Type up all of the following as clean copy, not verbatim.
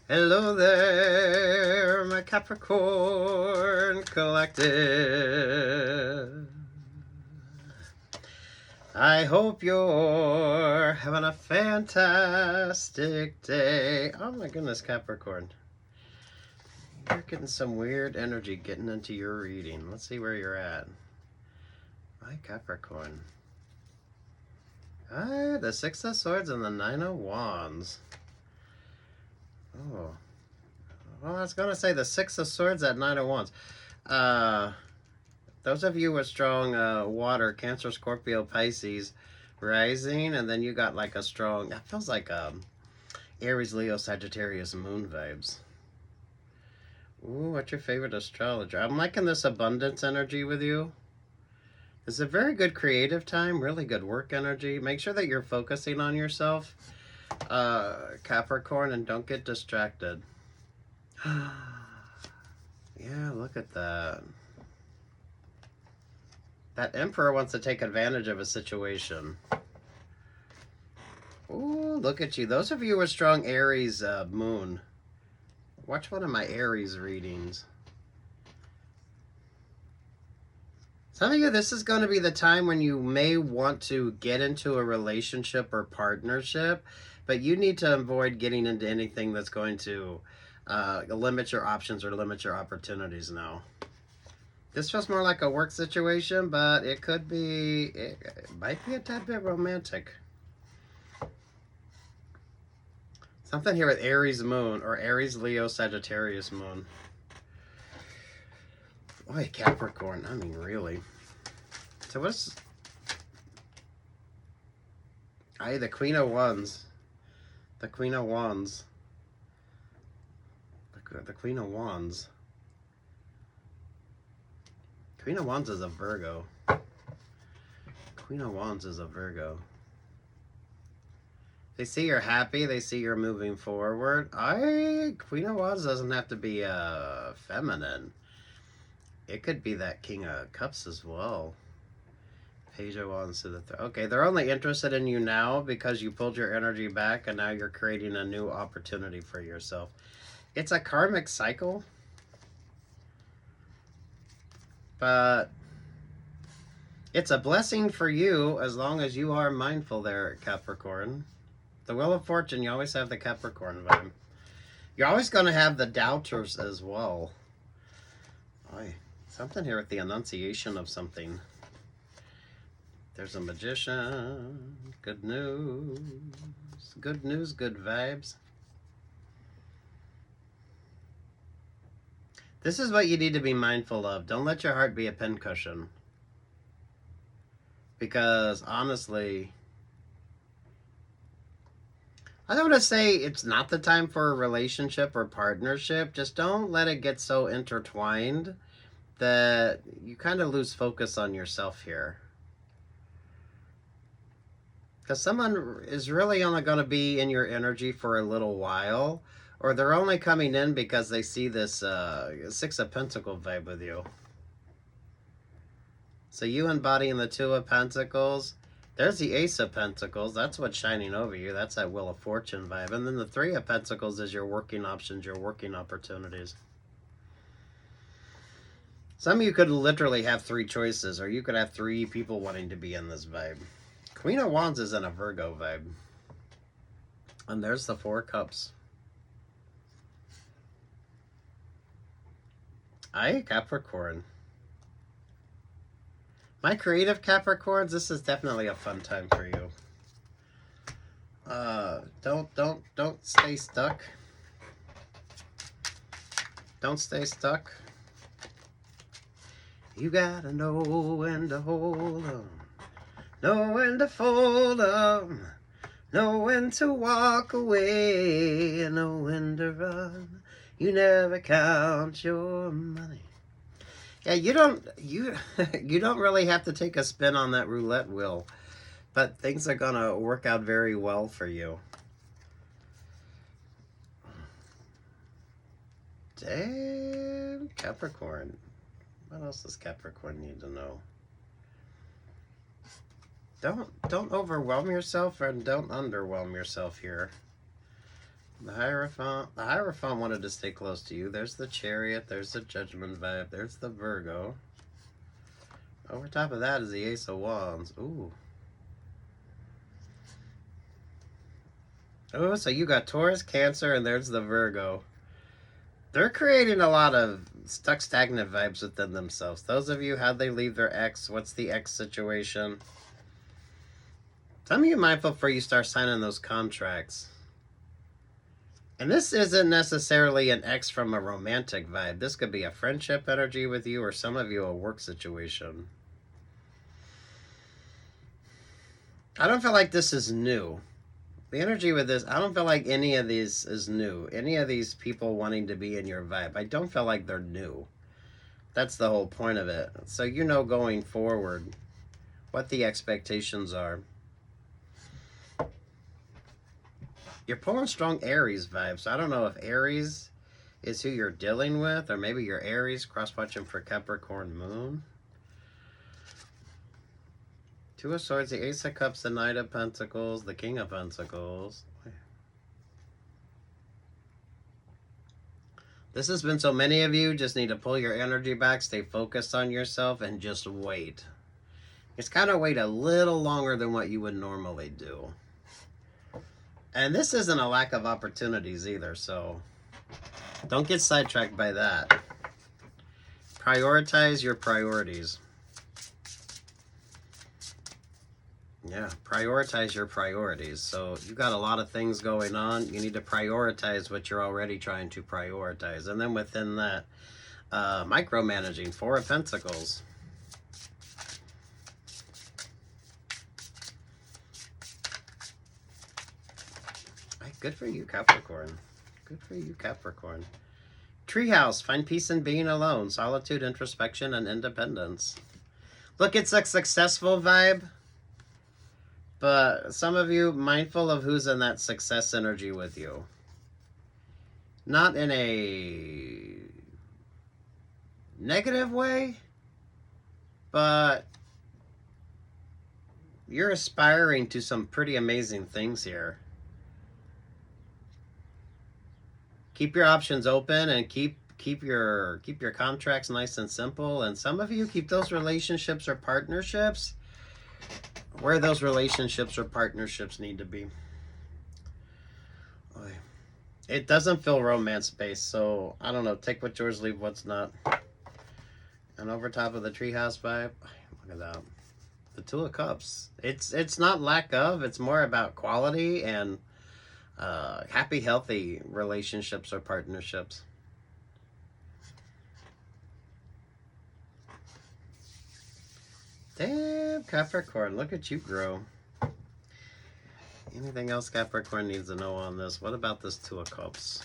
Hello there, my Capricorn Collective. I hope you're having a fantastic day. Oh my goodness, Capricorn. You're getting some weird energy getting into your reading. Let's see where you're at. My Capricorn. Ah, the Six of Swords and the Nine of Wands. Oh. Well, I was going to say the Six of Swords at Nine of Wands. Those of you with strong water, Cancer, Scorpio, Pisces, rising, and then you got like a strong, that feels like Aries, Leo, Sagittarius, moon vibes. Ooh, what's your favorite astrologer? I'm liking this abundance energy with you. It's a very good creative time, really good work energy. Make sure that you're focusing on yourself, Capricorn, and don't get distracted. Yeah, look at that. That Emperor wants to take advantage of a situation. Ooh, look at you. Those of you with strong Aries moon, watch one of my Aries readings. Some of you, this is going to be the time when you may want to get into a relationship or partnership, but you need to avoid getting into anything that's going to limit your options or limit your opportunities now. This feels more like a work situation, but it could be, it might be a tad bit romantic. Something here with Aries moon or Aries, Leo, Sagittarius moon. Boy, Capricorn, I mean, really. So what's... the Queen of Wands. The Queen of Wands. The Queen of Wands. Queen of Wands is a Virgo. Queen of Wands is a Virgo. They see you're happy. They see you're moving forward. Queen of Wands doesn't have to be feminine. It could be that King of Cups as well. Page of Wands to the okay, they're only interested in you now because you pulled your energy back and now you're creating a new opportunity for yourself. It's a karmic cycle. But it's a blessing for you as long as you are mindful there, Capricorn. The Wheel of Fortune, you always have the Capricorn vibe. You're always going to have the doubters as well. Boy, something here with the annunciation of something. There's a Magician. Good news. Good news, good vibes. This is what you need to be mindful of. Don't let your heart be a pincushion. Because honestly, I don't want to say it's not the time for a relationship or partnership. Just don't let it get so intertwined that you kind of lose focus on yourself here. Because someone is really only going to be in your energy for a little while, or they're only coming in because they see this Six of Pentacles vibe with you. So you embodying the Two of Pentacles. There's the Ace of Pentacles. That's what's shining over you. That's that Wheel of Fortune vibe. And then the Three of Pentacles is your working options, your working opportunities. Some of you could literally have three choices, or you could have three people wanting to be in this vibe. Queen of Wands is in a Virgo vibe. And there's the Four Cups. Capricorn. My creative Capricorns, this is definitely a fun time for you. Don't stay stuck. Don't stay stuck. You gotta know when to hold 'em, know when to fold 'em, know when to walk away, and know when to run. You never count your money. Yeah, you don't really have to take a spin on that roulette wheel, but things are gonna work out very well for you. Damn, Capricorn. What else does Capricorn need to know? Don't overwhelm yourself and don't underwhelm yourself here. The Hierophant. The Hierophant wanted to stay close to you. There's the Chariot. There's the Judgment vibe. There's the Virgo. Over top of that is the Ace of Wands. Ooh. Oh, so you got Taurus, Cancer, and there's the Virgo. They're creating a lot of stuck, stagnant vibes within themselves. Those of you, how'd they leave their ex? What's the ex situation? Some of you mindful before you start signing those contracts. And this isn't necessarily an ex from a romantic vibe. This could be a friendship energy with you, or some of you a work situation. I don't feel like this is new. The energy with this, I don't feel like any of these is new. Any of these people wanting to be in your vibe, I don't feel like they're new. That's the whole point of it. So you know going forward what the expectations are. You're pulling strong Aries vibes. So I don't know if Aries is who you're dealing with, or maybe you're Aries cross-watching for Capricorn Moon. Two of Swords, the Ace of Cups, the Knight of Pentacles, the King of Pentacles. This has been so many of you just need to pull your energy back, stay focused on yourself, and just wait. Just kind of wait a little longer than what you would normally do. And this isn't a lack of opportunities either, so don't get sidetracked by that. Prioritize your priorities. Yeah, prioritize your priorities. So you've got a lot of things going on. You need to prioritize what you're already trying to prioritize. And then within that, micromanaging, Four of Pentacles. Good for you, Capricorn. Good for you, Capricorn. Treehouse, find peace in being alone. Solitude, introspection, and independence. Look, it's a successful vibe. But some of you, mindful of who's in that success energy with you. Not in a negative way, but you're aspiring to some pretty amazing things here. Keep your options open and keep your contracts nice and simple. And some of you keep those relationships or partnerships where those relationships or partnerships need to be. It doesn't feel romance-based, so I don't know. Take what's yours, leave what's not. And over top of the treehouse vibe, look at that. The Two of Cups. It's not lack of, it's more about quality and happy, healthy relationships or partnerships. Damn, Capricorn, look at you grow. Anything else Capricorn needs to know on this? What about this Two of Cups?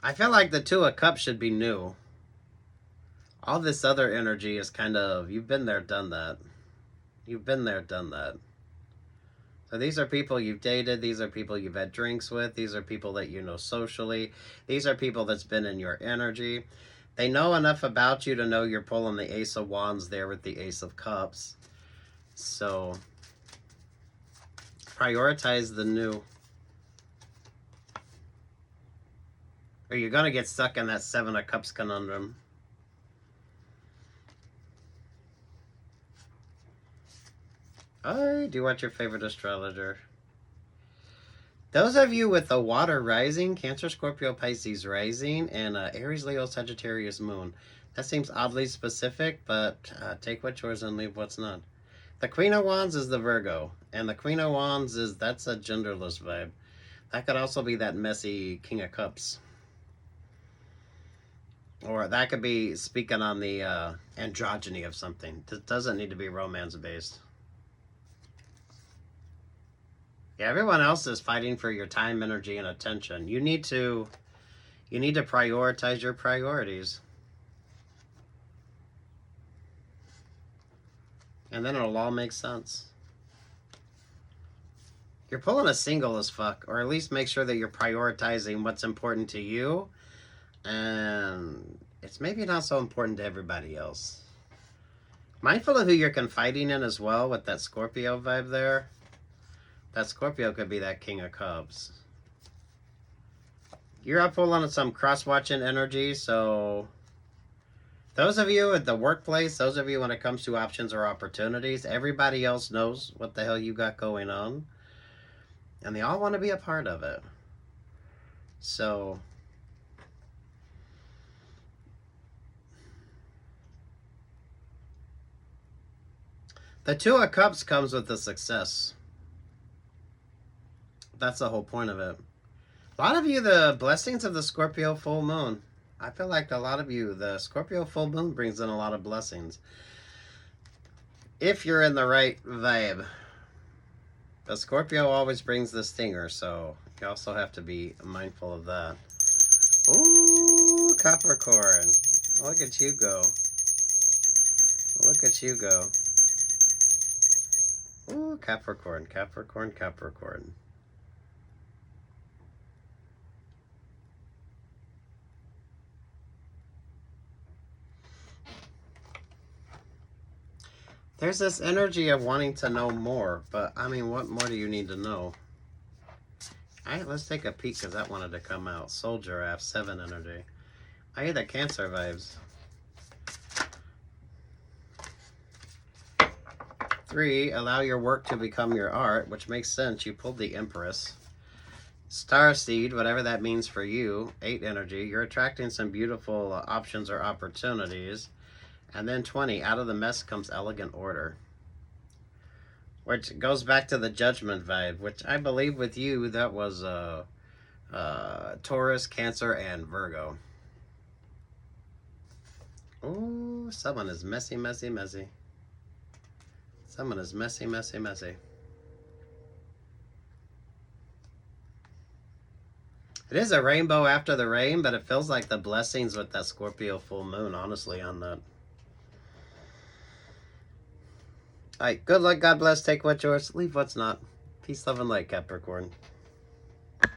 I feel like the Two of Cups should be new. All this other energy is kind of, you've been there, done that. You've been there, done that. So these are people you've dated. These are people you've had drinks with. These are people that you know socially. These are people that's been in your energy. They know enough about you to know you're pulling the Ace of Wands there with the Ace of Cups. So prioritize the new. Or you're going to get stuck in that Seven of Cups conundrum. I do want your favorite astrologer. Those of you with the water rising, Cancer, Scorpio, Pisces rising, and Aries, Leo, Sagittarius moon. That seems oddly specific, but take what's yours and leave what's not. The Queen of Wands is the Virgo, and the Queen of Wands that's a genderless vibe. That could also be that messy King of Cups. Or that could be speaking on the androgyny of something. It doesn't need to be romance-based. Yeah, everyone else is fighting for your time, energy, and attention. You need to prioritize your priorities. And then it'll all make sense. You're pulling a single as fuck, or at least make sure that you're prioritizing what's important to you. And it's maybe not so important to everybody else. Mindful of who you're confiding in as well with that Scorpio vibe there. That Scorpio could be that King of Cups. You're up pulling some cross-watching energy, so those of you at the workplace, those of you when it comes to options or opportunities, everybody else knows what the hell you got going on. And they all want to be a part of it. So the Two of Cups comes with the success. That's the whole point of it. A lot of you, the blessings of the Scorpio full moon. I feel like a lot of you, the Scorpio full moon brings in a lot of blessings. If you're in the right vibe. The Scorpio always brings the stinger, so you also have to be mindful of that. Ooh, Capricorn. Look at you go. Look at you go. Ooh, Capricorn, Capricorn, Capricorn. There's this energy of wanting to know more, but I mean, what more do you need to know? All right, let's take a peek because that wanted to come out. Soul Giraffe, 7 energy. I hear the Cancer vibes. 3, allow your work to become your art, which makes sense. You pulled the Empress. Starseed, whatever that means for you, 8 energy. You're attracting some beautiful options or opportunities. And then 20, out of the mess comes elegant order. Which goes back to the Judgment vibe, which I believe with you, that was Taurus, Cancer, and Virgo. Oh, someone is messy, messy, messy. Someone is messy, messy, messy. It is a rainbow after the rain, but it feels like the blessings with that Scorpio full moon, honestly, on that. All right, good luck, God bless, take what's yours, leave what's not. Peace, love, and light, Capricorn.